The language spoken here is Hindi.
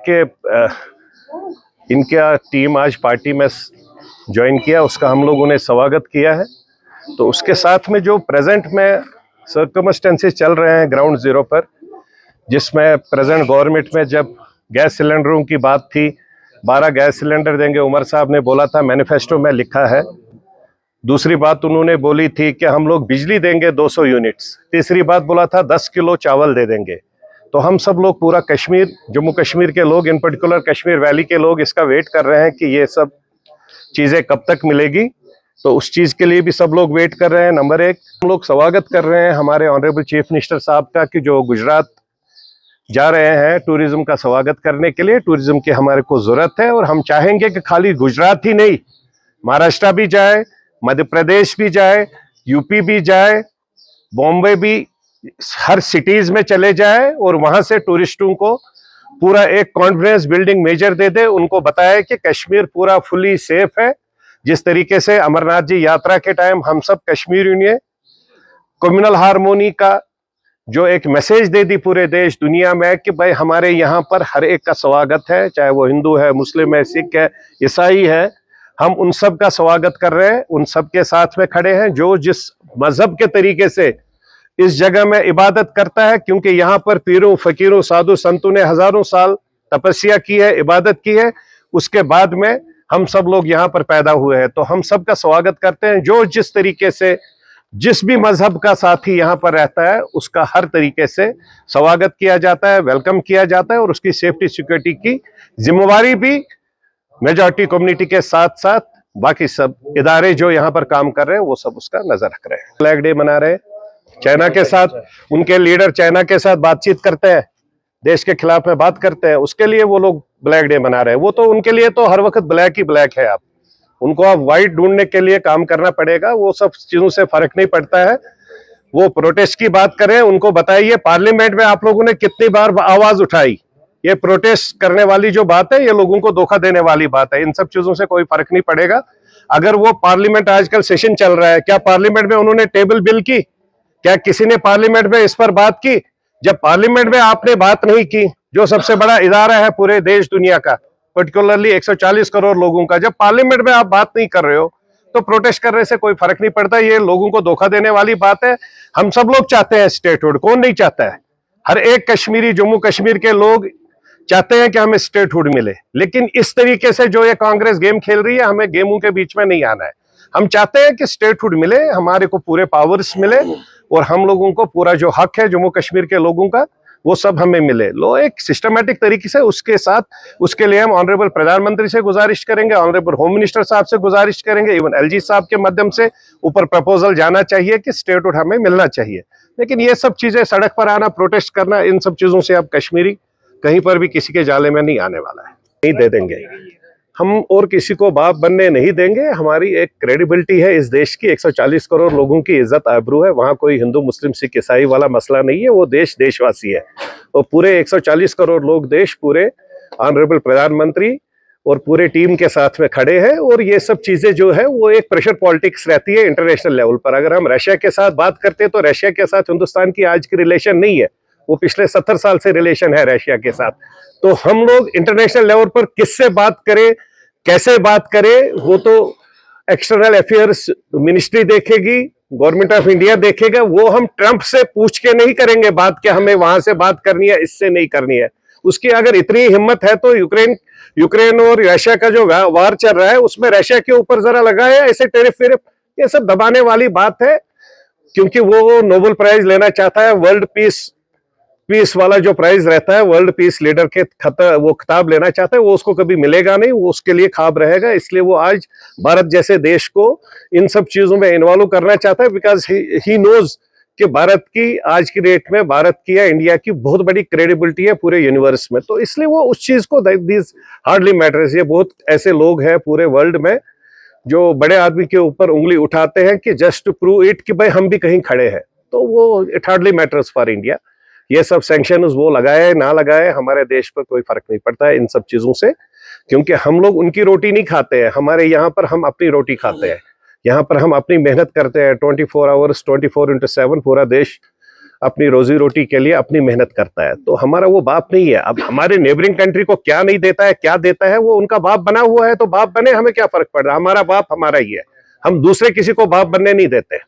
कि इनका टीम आज पार्टी में ज्वाइन किया, उसका हम लोगों ने स्वागत किया है। तो उसके साथ में जो प्रेजेंट में सर्कमस्टेंसेस चल रहे हैं ग्राउंड जीरो पर, जिसमें प्रेजेंट गवर्नमेंट में जब गैस सिलेंडरों की बात थी, 12 गैस सिलेंडर देंगे, उमर साहब ने बोला था, मैनिफेस्टो में लिखा है। दूसरी बात उन्होंने बोली थी कि हम लोग बिजली देंगे 200 यूनिट्स। तीसरी बात बोला था 10 किलो चावल दे देंगे। तो हम सब लोग, पूरा कश्मीर, जम्मू कश्मीर के लोग, इन पर्टिकुलर कश्मीर वैली के लोग इसका वेट कर रहे हैं कि ये सब चीज़ें कब तक मिलेगी। तो उस चीज़ के लिए भी सब लोग वेट कर रहे हैं। नंबर एक, हम लोग स्वागत कर रहे हैं हमारे ऑनरेबल चीफ मिनिस्टर साहब का कि जो गुजरात जा रहे हैं टूरिज्म का स्वागत करने के लिए। टूरिज्म की हमारे को ज़रूरत है और हम चाहेंगे कि खाली गुजरात ही नहीं, महाराष्ट्र भी जाए, मध्य प्रदेश भी जाए, यूपी भी जाए, बॉम्बे भी, हर सिटीज में चले जाए और वहां से टूरिस्टों को पूरा एक कॉन्फिडेंस बिल्डिंग मेजर दे दे। उनको बताए कि कश्मीर पूरा फुली सेफ है। जिस तरीके से अमरनाथ जी यात्रा के टाइम हम सब कश्मीर यूनियन कम्युनल हार्मोनी का जो एक मैसेज दे दी पूरे देश दुनिया में कि भाई हमारे यहाँ पर हर एक का स्वागत है, चाहे वो हिंदू है, मुस्लिम है, सिख है, ईसाई है, हम उन सब का स्वागत कर रहे हैं, उन सब के साथ में खड़े हैं जो जिस मजहब के तरीके से इस जगह में इबादत करता है। क्योंकि यहाँ पर पीरों, फकीरों, साधु संतों ने हजारों साल तपस्या की है, इबादत की है, उसके बाद में हम सब लोग यहाँ पर पैदा हुए हैं। तो हम सब का स्वागत करते हैं। जो जिस तरीके से जिस भी मजहब का साथी यहाँ पर रहता है उसका हर तरीके से स्वागत किया जाता है, वेलकम किया जाता है और उसकी सेफ्टी सिक्योरिटी की जिम्मेवारी भी मेजॉरिटी कम्युनिटी के साथ साथ बाकी सब इदारे जो यहाँ पर काम कर रहे हैं वो सब उसका नजर रख रहे हैं। फ्लैग डे मना रहे हैं, चाइना के साथ, उनके लीडर चाइना के साथ बातचीत करते हैं, देश के खिलाफ में बात करते हैं, उसके लिए वो लोग ब्लैक डे मना रहे हैं। वो तो उनके लिए तो हर वक्त ब्लैक ही ब्लैक है। आप उनको आप व्हाइट ढूंढने के लिए काम करना पड़ेगा, वो सब चीजों से फर्क नहीं पड़ता है। वो प्रोटेस्ट की बात करें, उनको बताइए पार्लियामेंट में आप लोगों ने कितनी बार आवाज उठाई। ये प्रोटेस्ट करने वाली जो बात है, ये लोगों को धोखा देने वाली बात है। इन सब चीजों से कोई फर्क नहीं पड़ेगा। अगर वो पार्लियामेंट, आजकल सेशन चल रहा है, क्या पार्लियामेंट में उन्होंने टेबल बिल की? क्या किसी ने पार्लियामेंट में इस पर बात की? जब पार्लियामेंट में आपने बात नहीं की, जो सबसे बड़ा इदारा है पूरे देश दुनिया का, पर्टिकुलरली 140 करोड़ लोगों का, जब पार्लियामेंट में आप बात नहीं कर रहे हो तो प्रोटेस्ट करने से कोई फर्क नहीं पड़ता। ये लोगों को धोखा देने वाली बात है। हम सब लोग चाहते हैं स्टेटहुड, कौन नहीं चाहता है? हर एक कश्मीरी, जम्मू कश्मीर के लोग चाहते हैं कि हमें स्टेटहुड मिले। लेकिन इस तरीके से जो ये कांग्रेस गेम खेल रही है, हमें गेमों के बीच में नहीं आना है। हम चाहते हैं कि स्टेटहुड मिले, हमारे को पूरे पावर्स मिले और हम लोगों को पूरा जो हक है जम्मू कश्मीर के लोगों का, वो सब हमें मिले। लो एक सिस्टमैटिक तरीके से उसके साथ, उसके लिए हम ऑनरेबल प्रधानमंत्री से गुजारिश करेंगे, ऑनरेबल होम मिनिस्टर साहब से गुजारिश करेंगे, इवन एलजी साहब के माध्यम से ऊपर प्रपोजल जाना चाहिए कि स्टेटहुड हमें मिलना चाहिए। लेकिन ये सब चीजें, सड़क पर आना, प्रोटेस्ट करना, इन सब चीजों से अब कश्मीरी कहीं पर भी किसी के जाले में नहीं आने वाला है। नहीं दे देंगे हम, और किसी को बाप बनने नहीं देंगे। हमारी एक क्रेडिबिलिटी है इस देश की, 140 करोड़ लोगों की इज्जत आबरू है। वहां कोई हिंदू, मुस्लिम, सिख, ईसाई वाला मसला नहीं है। वो देश देशवासी है और पूरे 140 करोड़ लोग देश, पूरे ऑनरेबल प्रधानमंत्री और पूरे टीम के साथ में खड़े हैं। और ये सब चीजें जो है वो एक प्रेशर पॉलिटिक्स रहती है इंटरनेशनल लेवल पर। अगर हम रशिया के साथ बात करते हैं तो रशिया के साथ हिंदुस्तान की आज की रिलेशन नहीं है, वो पिछले 70 साल से रिलेशन है रशिया के साथ। तो हम लोग इंटरनेशनल लेवल पर किससे बात करें, कैसे बात करें, वो तो एक्सटर्नल अफेयर्स मिनिस्ट्री देखेगी, गवर्नमेंट ऑफ इंडिया देखेगा। वो हम ट्रंप से पूछ के नहीं करेंगे बात कि हमें वहां से बात करनी है, इससे नहीं करनी है। उसकी अगर इतनी हिम्मत है तो यूक्रेन और रशिया का जो वार चल रहा है उसमें रशिया के ऊपर जरा लगाए ऐसे टेरिफ वेरिफ, ये सब दबाने वाली बात है। क्योंकि वो नोबेल प्राइज लेना चाहता है, वर्ल्ड पीस वाला जो प्राइज रहता है, वर्ल्ड पीस लीडर के वो खिताब लेना चाहता है, वो उसको कभी मिलेगा नहीं, वो उसके लिए ख्वाब रहेगा। इसलिए वो आज भारत जैसे देश को इन सब चीजों में इन्वॉल्व करना चाहता है, बिकॉज ही नोज कि भारत की आज की डेट में, भारत की या इंडिया की बहुत बड़ी क्रेडिबिलिटी है पूरे यूनिवर्स में। तो इसलिए वो उस चीज को, दिस हार्डली मैटर्स। ये बहुत ऐसे लोग हैं पूरे वर्ल्ड में जो बड़े आदमी के ऊपर उंगली उठाते हैं कि जस्ट टू प्रूव इट कि भाई हम भी कहीं खड़े हैं। तो वो it hardly matters for India. ये सब सैंक्शन वो लगाए ना लगाए, हमारे देश पर कोई फर्क नहीं पड़ता है इन सब चीजों से। क्योंकि हम लोग उनकी रोटी नहीं खाते हैं, हमारे यहाँ पर हम अपनी रोटी खाते हैं। यहाँ पर हम अपनी मेहनत करते हैं 24 आवर्स 24x7, पूरा देश अपनी रोजी रोटी के लिए अपनी मेहनत करता है, तो हमारा वो बाप नहीं है। अब हमारे नेबरिंग कंट्री को क्या नहीं देता है, क्या देता है, वो उनका बाप बना हुआ है, तो बाप बने, हमें क्या फर्क पड़ रहा है, हमारा बाप हमारा ही है, हम दूसरे किसी को बाप बनने नहीं देते।